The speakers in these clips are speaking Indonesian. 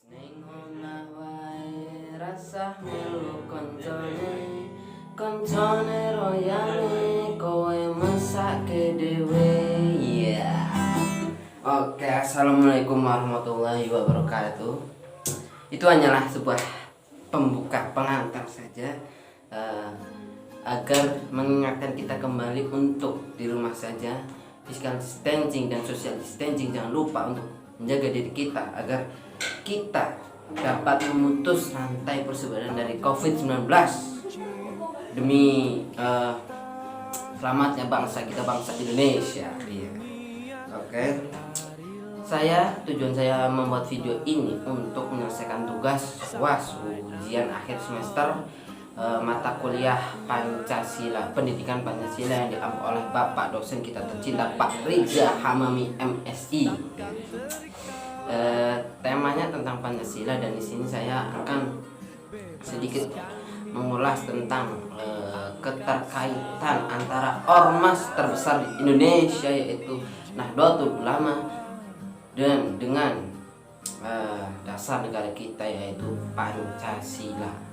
Ning omah wae rasah melu koncone royane kowe mesake dhewe ya. Oke, assalamualaikum warahmatullahi wabarakatuh. Itu hanyalah sebuah pembuka pengantar saja agar mengingatkan kita kembali untuk di rumah saja, physical distancing dan social distancing. Jangan lupa untuk menjaga diri kita agar kita dapat memutus rantai persebaran dari COVID-19 demi selamatnya bangsa kita, bangsa Indonesia. Iya. Oke. Tujuan saya membuat video ini untuk menyelesaikan tugas UAS, ujian akhir semester mata kuliah Pancasila, pendidikan Pancasila yang diambil oleh Bapak dosen kita tercinta Pak Riza Hamami MSI. Temanya tentang Pancasila, dan di sini saya akan sedikit mengulas tentang keterkaitan antara ormas terbesar di Indonesia yaitu Nahdlatul Ulama dan dengan dasar negara kita yaitu Pancasila.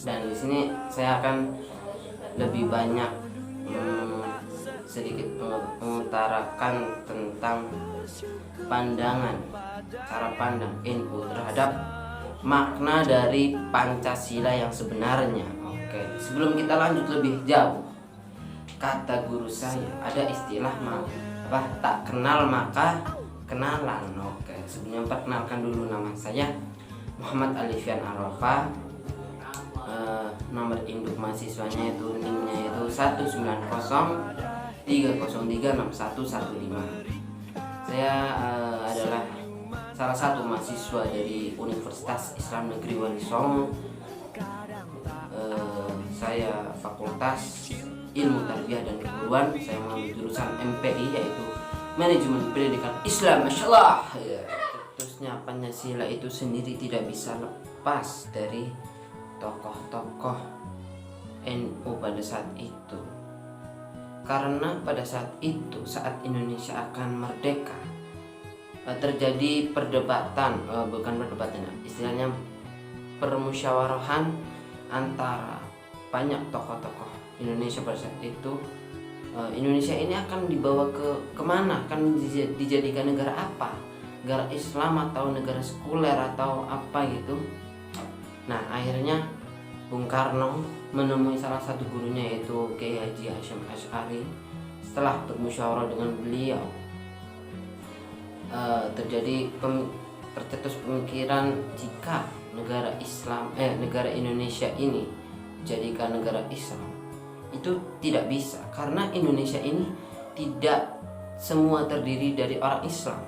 Dan di sini saya akan lebih banyak sedikit mengutarakan tentang pandangan, cara pandang NU terhadap makna dari Pancasila yang sebenarnya. Oke, sebelum kita lanjut lebih jauh, kata guru saya ada istilah tak kenal maka kenalan. Oke, sebelumnya perkenalkan dulu, nama saya Muhammad Alifian Arafa. Nomor induk mahasiswanya itu NIM-nya itu 19030361115. Saya adalah salah satu mahasiswa dari Universitas Islam Negeri Wali Songo. Saya Fakultas Ilmu Tarbiyah dan Keguruan. Saya mengambil jurusan MPI yaitu Manajemen Pendidikan Islam. Masya Allah ya. Terusnya Pancasila itu sendiri tidak bisa lepas dari tokoh-tokoh NU pada saat itu, karena pada saat itu, saat Indonesia akan merdeka, terjadi perdebatan, istilahnya permusyawarahan antara banyak tokoh-tokoh Indonesia pada saat itu. Indonesia ini akan dibawa kemana, akan dijadikan negara apa, negara Islam atau negara sekuler atau apa gitu. Nah, akhirnya Bung Karno menemui salah satu gurunya yaitu Kiai Haji Hasyim Asy'ari. Setelah bermusyawarah dengan beliau, tercetus pemikiran jika negara Indonesia ini jadikan negara Islam, itu tidak bisa, karena Indonesia ini tidak semua terdiri dari orang Islam.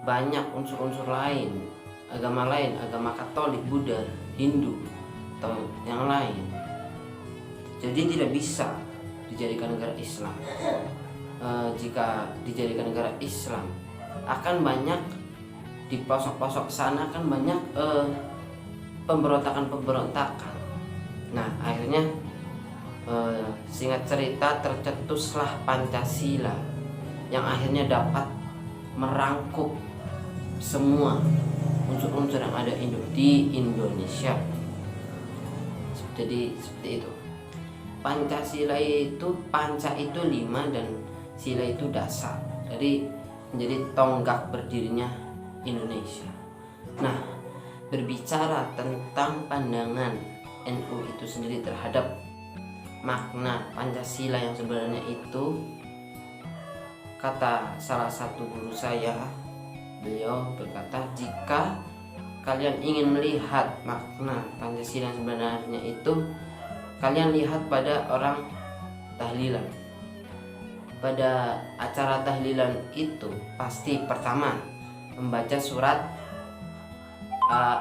Banyak unsur-unsur lain, agama lain, agama Katolik, Buddha, Hindu, atau yang lain. Jadi tidak bisa dijadikan negara Islam. Jika dijadikan negara Islam, akan banyak di pelosok-pelosok sana akan banyak pemberontakan. Nah, akhirnya singkat cerita tercetuslah Pancasila yang akhirnya dapat merangkup semua unsur-unsur yang ada di Indonesia. Jadi seperti itu. Pancasila itu, panca itu 5 dan sila itu dasar. Jadi menjadi tonggak berdirinya Indonesia. Nah, berbicara tentang pandangan NU itu sendiri terhadap makna Pancasila yang sebenarnya itu, kata salah satu guru saya, beliau berkata, jika kalian ingin melihat makna Pancasila yang sebenarnya itu, kalian lihat pada orang tahlilan. Pada acara tahlilan itu pasti pertama membaca surat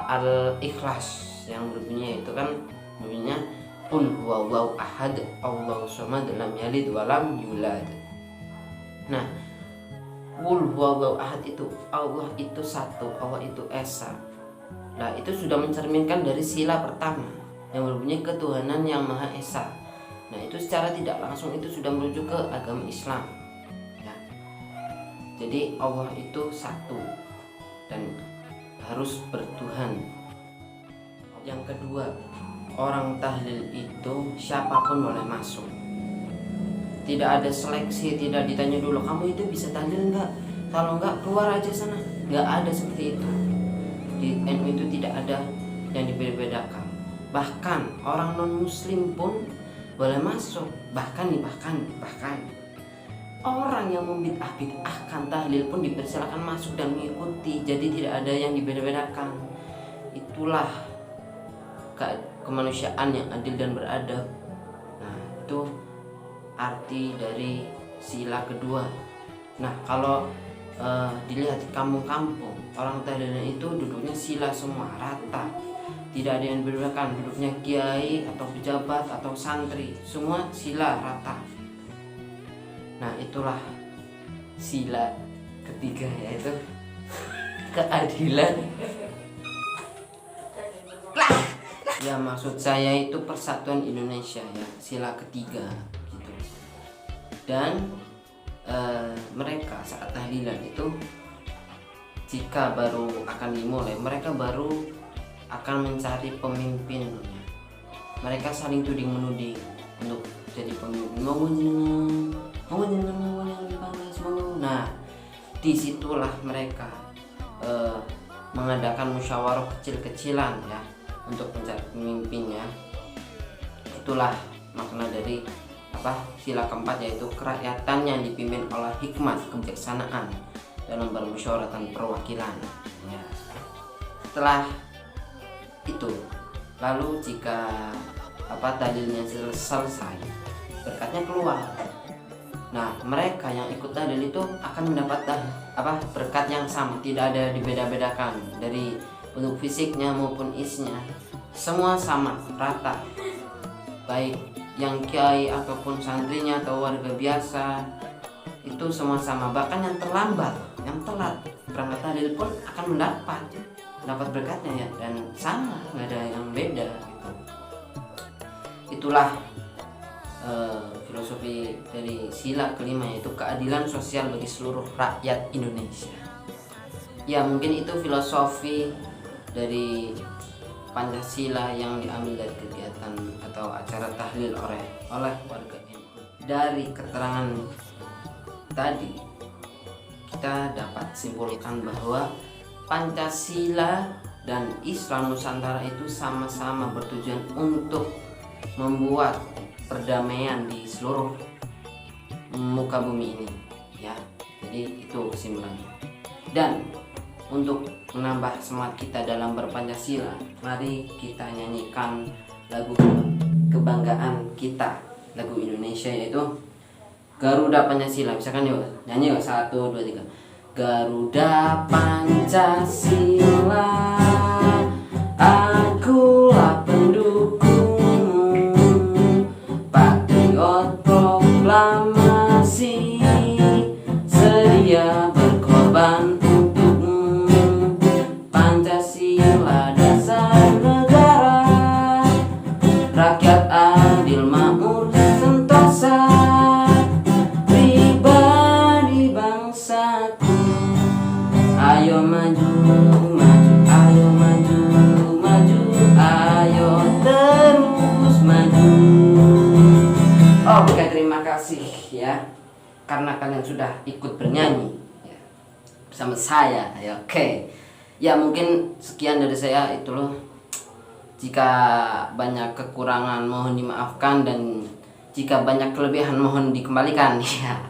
Al-Ikhlas yang berbunyi itu kan bunyinya Qul huwallahu ahad Allahu samad lam yalid wa lam yulad. Nah, Qul huwallahu ahad itu Allah itu satu, Allah itu esa. Nah, itu sudah mencerminkan dari sila pertama yang berbunyi ketuhanan yang Maha Esa. Nah, itu secara tidak langsung itu sudah merujuk ke agama Islam ya. Jadi Allah itu satu, dan harus bertuhan. Yang kedua, orang tahlil itu siapapun boleh masuk. Tidak ada seleksi, tidak ditanya dulu kamu itu bisa tahlil enggak, kalau enggak keluar aja sana. Enggak ada seperti itu. Di NU itu tidak ada yang dibedakan. Bahkan orang non muslim pun boleh masuk. Bahkan orang yang membid'ahkan tahlil pun dipersilakan masuk dan mengikuti. Jadi tidak ada yang dibedakan. Itulah kemanusiaan yang adil dan beradab. Nah, itu arti dari sila kedua. Nah, kalau dilihat di kampung-kampung, orang tahlilnya itu duduknya sila semua, rata. Tidak ada yang dibedakan, duduknya kiai atau pejabat atau santri, semua sila rata. Nah, itulah sila ketiga, yaitu keadilan. Ya, maksud saya itu persatuan Indonesia, ya, sila ketiga gitu. Dan mereka saat tahlilan itu, jika baru akan dimulai, mereka baru akan mencari pemimpinnya. Mereka saling tuding menuding untuk jadi pemimpin. Nah, disitulah mereka mengadakan musyawarah kecil-kecilan, ya, untuk mencari pemimpinnya. Itulah makna dari sila keempat, yaitu kerakyatan yang dipimpin oleh hikmat kebijaksanaan dalam bermusyawarah dan perwakilan, ya. Setelah itu, lalu jika tahlilnya selesai, berkatnya keluar. Nah, mereka yang ikut tahlil itu akan mendapat berkat yang sama, tidak ada dibeda-bedakan dari bentuk fisiknya maupun isinya, semua sama rata, baik yang kiai ataupun santrinya atau warga biasa, itu semua sama. Bahkan yang terlambat, yang telat berangkat tahlil pun akan mendapat berkatnya, ya, dan sama, nggak ada yang beda gitu. Itulah filosofi dari sila kelima, yaitu keadilan sosial bagi seluruh rakyat Indonesia. Ya, mungkin itu filosofi dari Pancasila yang diambil dari kegiatan atau acara tahlil oleh warga NU. Dari keterangan tadi, kita dapat simpulkan bahwa Pancasila dan Islam Nusantara itu sama-sama bertujuan untuk membuat perdamaian di seluruh muka bumi ini, ya. Jadi itu kesimpulannya. Dan untuk menambah semangat kita dalam berpancasila, mari kita nyanyikan lagu kebanggaan kita, lagu Indonesia, yaitu Garuda Pancasila. Misalkan yuk nyanyi yuk, 1, 2, 3. Garuda Pancasila, akulah pendukungmu, patriot proklamasi, sedia berkorban untukmu. Pancasila dasar negara, rakyat adil makmur sentosa, pribadi bangsaku. Ayo maju, maju, ayo maju, maju, ayo terus maju. Oke, terima kasih, ya, karena kalian sudah ikut bernyanyi, ya, bersama saya, ya. Oke, ya, mungkin sekian dari saya. Itu loh, jika banyak kekurangan mohon dimaafkan, dan jika banyak kelebihan mohon dikembalikan, ya.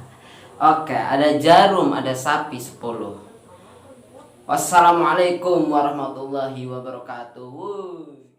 Oke, ada jarum, ada sapi 10. Wassalamualaikum warahmatullahi wabarakatuh.